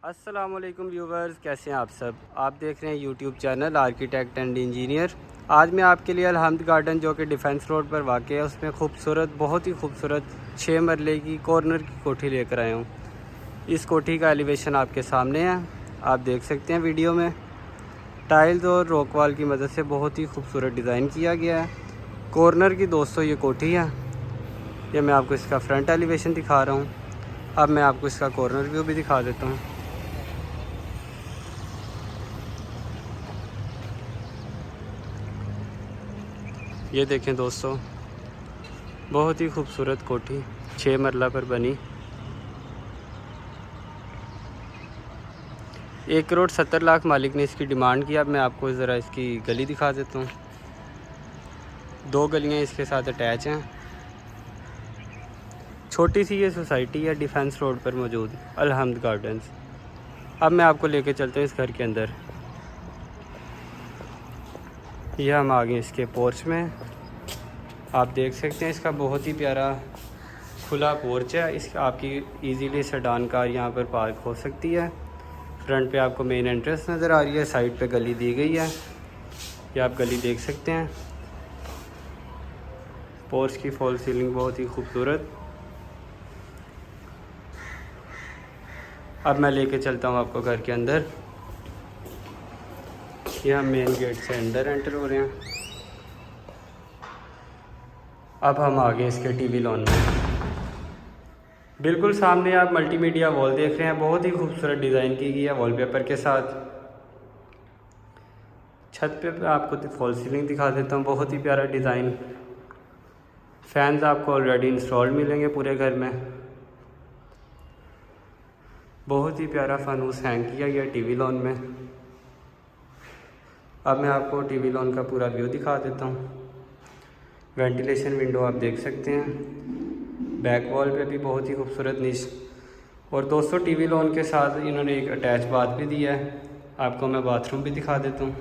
अस्सलामुअलैकुम व्यूवर्स, कैसे हैं आप सब। आप देख रहे हैं YouTube channel architect and engineer. आज मैं आपके लिए अलहम्द गार्डन जो कि डिफेंस रोड पर वाक़ है उसमें खूबसूरत, बहुत ही खूबसूरत 6 मरले की कॉर्नर की कोठी लेकर आया हूँ। इस कोठी का एलिवेशन आपके सामने है, आप देख सकते हैं वीडियो में। टाइल्स और रॉक वॉल की मदद से बहुत ही खूबसूरत डिज़ाइन किया गया है। कॉर्नर की दोस्तों ये कोठी है। ये मैं आपको इसका फ्रंट एलिवेशन दिखा रहा हूँ। अब मैं आपको इसका कॉर्नर व्यू भी दिखा देता हूँ। ये देखें दोस्तों, बहुत ही खूबसूरत कोठी 6 मरला पर बनी। 1,70,00,000 मालिक ने इसकी डिमांड की। अब मैं आपको ज़रा इसकी गली दिखा देता हूँ। 2 गलियाँ इसके साथ अटैच हैं। छोटी सी ये सोसाइटी है डिफेंस रोड पर मौजूद अलहम्द गार्डन्स। अब मैं आपको लेके चलते हैं इस घर के अंदर। यह हम आ गए इसके पोर्च में। आप देख सकते हैं इसका बहुत ही प्यारा खुला पोर्च है। इस आपकी इजीली सेडान कार यहाँ पर पार्क हो सकती है। फ्रंट पे आपको मेन एंट्रेंस नज़र आ रही है, साइड पे गली दी गई है। ये आप गली देख सकते हैं। पोर्च की फॉल सीलिंग बहुत ही खूबसूरत। अब मैं लेके चलता हूँ आपको घर के अंदर। ये हम मेन गेट से अंदर एंटर हो रहे हैं। अब हम आ गए इसके टीवी लॉन में। बिल्कुल सामने आप मल्टीमीडिया वॉल देख रहे हैं, बहुत ही खूबसूरत डिज़ाइन की गई है वॉलपेपर के साथ। छत पे आपको फॉल सीलिंग दिखा देता हूँ, बहुत ही प्यारा डिज़ाइन। फैंस आपको ऑलरेडी इंस्टॉल्ड मिलेंगे पूरे घर में। बहुत ही प्यारा फानूस हैंग किया गया टीवी लॉन में। अब मैं आपको टीवी लॉन का पूरा व्यू दिखा देता हूँ। वेंटिलेशन विंडो आप देख सकते हैं। बैक वॉल पे भी बहुत ही खूबसूरत निश। और दोस्तों टीवी लॉन के साथ इन्होंने एक अटैच बाथ भी दिया है। आपको मैं बाथरूम भी दिखा देता हूँ।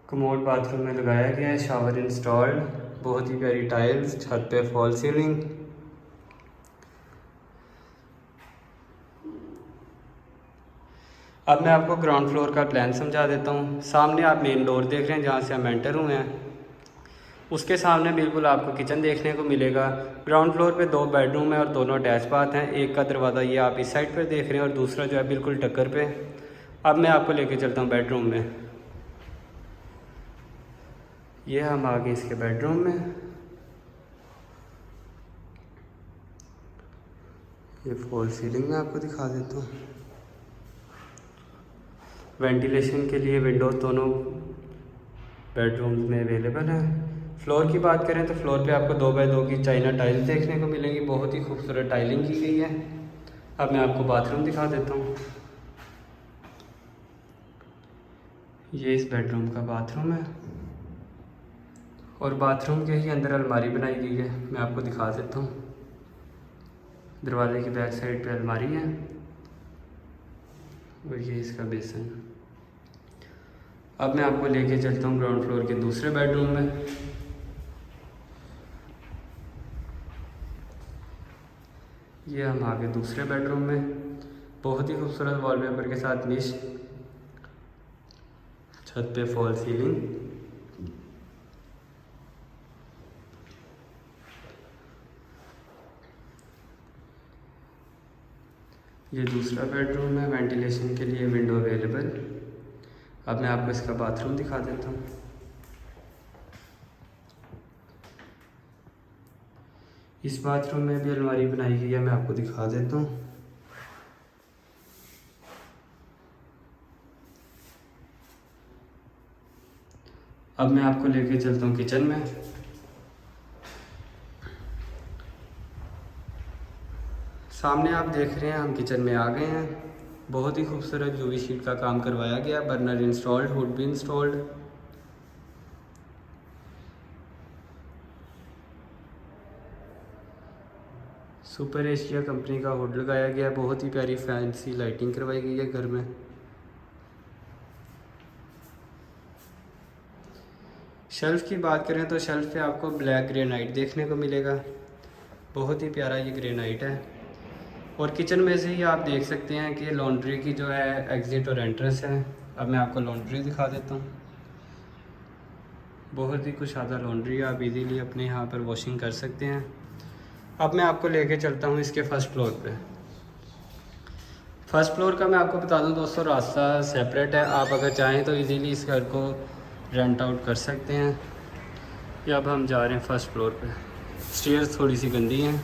कमोड बाथरूम में लगाया गया है, शावर इंस्टॉल्ड, बहुत ही प्यारी टाइल्स, छत पे फॉल सीलिंग। अब मैं आपको ग्राउंड फ्लोर का प्लान समझा देता हूँ। सामने आप मेन डोर देख रहे हैं जहाँ से हम एंटर हुए हैं। उसके सामने बिल्कुल आपको किचन देखने को मिलेगा। ग्राउंड फ्लोर पे 2 बेडरूम है और दोनों अटैच बाथ हैं। एक का दरवाज़ा ये आप इस साइड पर देख रहे हैं और दूसरा जो है बिल्कुल टक्कर पे। अब मैं आपको लेके चलता हूँ बेडरूम में। ये हम आ गए इसके बेडरूम में। ये फॉल सीलिंग में आपको दिखा देता हूँ। वेंटिलेशन के लिए विंडोज दोनों बेडरूम्स में अवेलेबल हैं। फ्लोर की बात करें तो फ्लोर पे आपको 2 बाय 2 की चाइना टाइल्स देखने को मिलेंगी, बहुत ही खूबसूरत टाइलिंग की गई है। अब मैं आपको बाथरूम दिखा देता हूँ। ये इस बेडरूम का बाथरूम है और बाथरूम के ही अंदर अलमारी बनाई गई है। मैं आपको दिखा देता हूँ। दरवाजे की बैक साइड पे अलमारी है और ये इसका बेसन। अब मैं आपको लेके चलता हूँ ग्राउंड फ्लोर के दूसरे बेडरूम में। ये हम आ गए दूसरे बेडरूम में। बहुत ही खूबसूरत वॉलपेपर के साथ निश, छत पे फॉल सीलिंग। ये दूसरा बेडरूम है, वेंटिलेशन के लिए विंडो अवेलेबल। अब मैं आपको इसका बाथरूम दिखा देता हूँ। इस बाथरूम में भी अलमारी बनाई गई है, मैं आपको दिखा देता हूँ। अब मैं आपको लेके चलता हूँ किचन में। सामने आप देख रहे हैं हम किचन में आ गए हैं। बहुत ही खूबसूरत यूवी शीट का काम करवाया गया, बर्नर इंस्टॉल्ड, हुड भी इंस्टॉल्ड। सुपर एशिया कंपनी का हुड लगाया गया, बहुत ही प्यारी फैंसी लाइटिंग करवाई गई है घर में। शेल्फ़ की बात करें तो शेल्फ़ पे आपको ब्लैक ग्रेनाइट देखने को मिलेगा। बहुत ही प्यारा ये ग्रेनाइट है। और किचन में से ही आप देख सकते हैं कि लॉन्ड्री की जो है एग्ज़िट और एंट्रेंस है। अब मैं आपको लॉन्ड्री दिखा देता हूँ। बहुत ही कुशादा लॉन्ड्री है, आप इजीली अपने यहाँ पर वॉशिंग कर सकते हैं। अब मैं आपको लेके चलता हूँ इसके फर्स्ट फ्लोर पे। फर्स्ट फ्लोर का मैं आपको बता दूँ दोस्तों, रास्ता सेपरेट है। आप अगर चाहें तो इजीली इस घर को रेंट आउट कर सकते हैं। ये अब हम जा रहे हैं फर्स्ट फ्लोर पे। स्टेयर्स थोड़ी सी गंदी हैं।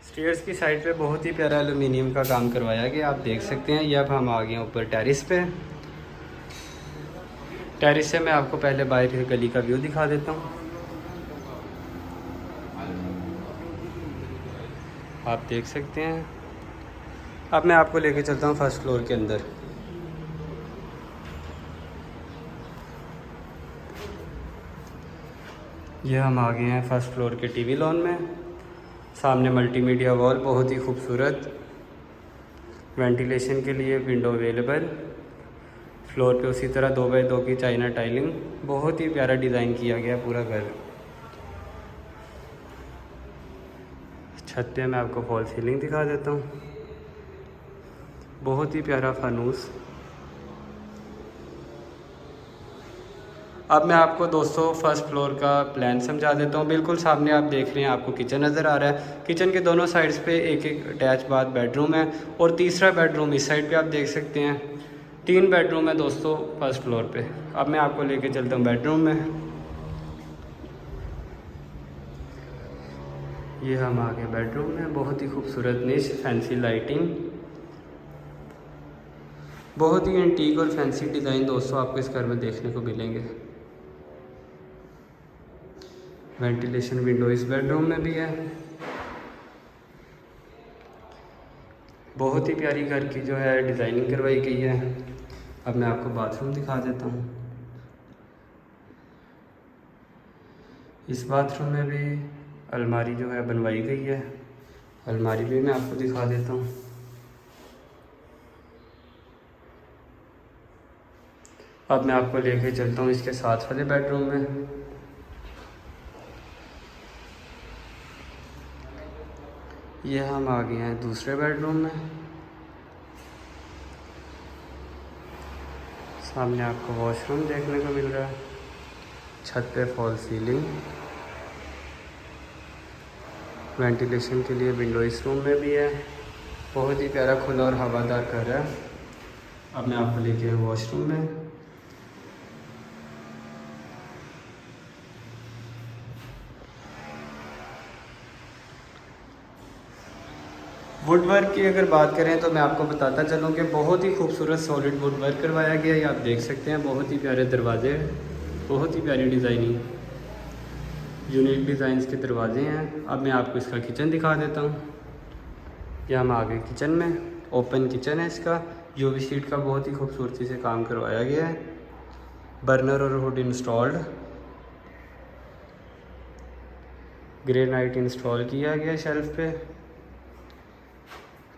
स्टेयर्स की साइड पे बहुत ही प्यारा एलुमिनियम का काम करवाया गया, आप देख सकते हैं। ये अब हम आ गए हैं ऊपर टेरिस पे। टेरिस से मैं आपको पहले बाहर की गली का व्यू दिखा देता हूँ। आप देख सकते हैं। अब मैं आपको लेके चलता हूँ फर्स्ट फ्लोर के अंदर। ये हम आ गए हैं फर्स्ट फ्लोर के टीवी लॉन में। सामने मल्टीमीडिया वॉल, बहुत ही खूबसूरत। वेंटिलेशन के लिए विंडो अवेलेबल। फ्लोर पे उसी तरह 2x2 की चाइना टाइलिंग, बहुत ही प्यारा डिज़ाइन किया गया पूरा घर। छत पे मैं आपको फॉल सीलिंग दिखा देता हूँ, बहुत ही प्यारा फानूस। अब मैं आपको दोस्तों फर्स्ट फ्लोर का प्लान समझा देता हूँ। बिल्कुल सामने आप देख रहे हैं, आपको किचन नज़र आ रहा है। किचन के दोनों साइड्स पे एक एक अटैच बाथ बेडरूम है और तीसरा बेडरूम इस साइड पे आप देख सकते हैं। 3 बेडरूम है दोस्तों फर्स्ट फ्लोर पे। अब मैं आपको लेके चलता हूँ बेडरूम में। ये हम आ गए बेडरूम में। बहुत ही खूबसूरत निश, फैंसी लाइटिंग, बहुत ही एंटीक और फैंसी डिज़ाइन दोस्तों आपको इस घर में देखने को मिलेंगे। वेंटिलेशन विंडो इस बेडरूम में भी है। बहुत ही प्यारी घर की जो है डिज़ाइनिंग करवाई गई है। अब मैं आपको बाथरूम दिखा देता हूँ। इस बाथरूम में भी अलमारी जो है बनवाई गई है। अलमारी भी मैं आपको दिखा देता हूँ। अब मैं आपको लेके चलता हूँ इसके साथ वाले बेडरूम में। ये हम आ गए हैं दूसरे बेडरूम में। सामने आपको वॉशरूम देखने को मिल रहा है। छत पे फॉल सीलिंग, वेंटिलेशन के लिए विंडो इस रूम में भी है। बहुत ही प्यारा खुला और हवादार घर है। अब मैं आपको लेके आया वॉशरूम में। वुड वर्क की अगर बात करें तो मैं आपको बताता चलूँ कि बहुत ही खूबसूरत सॉलिड वुड वर्क करवाया गया है। आप देख सकते हैं, बहुत ही प्यारे दरवाजे, बहुत ही प्यारी डिज़ाइनिंग, यूनिक डिज़ाइंस के दरवाजे हैं। अब मैं आपको इसका किचन दिखा देता हूँ। यह हम आ गए किचन में। ओपन किचन है इसका। यूवी शीट का बहुत ही खूबसूरती से काम करवाया गया है। बर्नर और हुड इंस्टॉल्ड, ग्रेनाइट इंस्टॉल किया गया शेल्फ पे।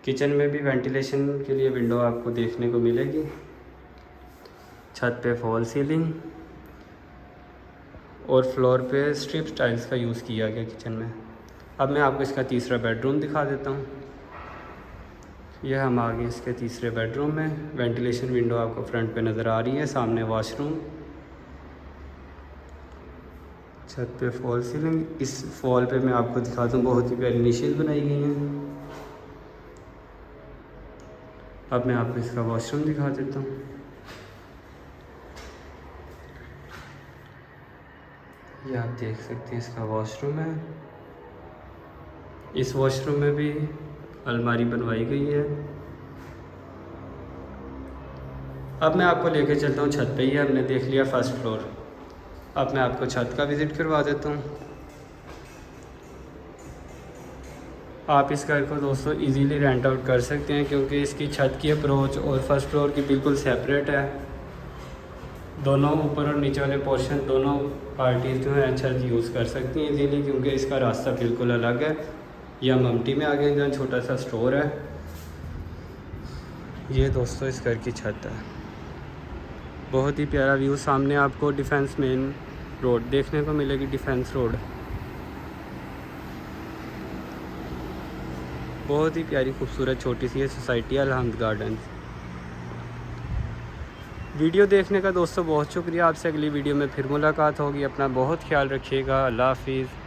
किचन में भी वेंटिलेशन के लिए विंडो आपको देखने को मिलेगी। छत पे फॉल सीलिंग और फ्लोर पे स्ट्रिप टाइल्स का यूज़ किया गया किचन में। अब मैं आपको इसका तीसरा बेडरूम दिखा देता हूँ। यह हम आ गए इसके तीसरे बेडरूम में। वेंटिलेशन विंडो आपको फ्रंट पे नज़र आ रही है। सामने वॉशरूम, छत पे फॉल सीलिंग। इस फॉल पे मैं आपको दिखाता हूँ, बहुत ही प्यारी निशेज़ बनाई गई हैं। अब मैं आपको इसका वॉशरूम दिखा देता हूँ। ये आप देख सकते हैं, इसका वॉशरूम है। इस वॉशरूम में भी अलमारी बनवाई गई है। अब मैं आपको लेके चलता हूँ छत पे ही। हमने देख लिया फर्स्ट फ्लोर। अब मैं आपको छत का विज़िट करवा देता हूँ। आप इस घर को दोस्तों इजीली रेंट आउट कर सकते हैं, क्योंकि इसकी छत की अप्रोच और फर्स्ट फ्लोर की बिल्कुल सेपरेट है। दोनों ऊपर और नीचे वाले पोर्शन, दोनों पार्टीज जो हैं छत यूज़ कर सकती हैं इजीली, क्योंकि इसका रास्ता बिल्कुल अलग है। यह ममटी में आ गए जहाँ छोटा सा स्टोर है। ये दोस्तों इस घर की छत है। बहुत ही प्यारा व्यू। सामने आपको डिफेंस मेन रोड देखने को मिलेगी, डिफेंस रोड। बहुत ही प्यारी खूबसूरत छोटी सी ये सोसाइटी है अलहम्द गार्डन। वीडियो देखने का दोस्तों बहुत शुक्रिया। आपसे अगली वीडियो में फिर मुलाकात होगी। अपना बहुत ख्याल रखिएगा। अल्लाह हाफिज़।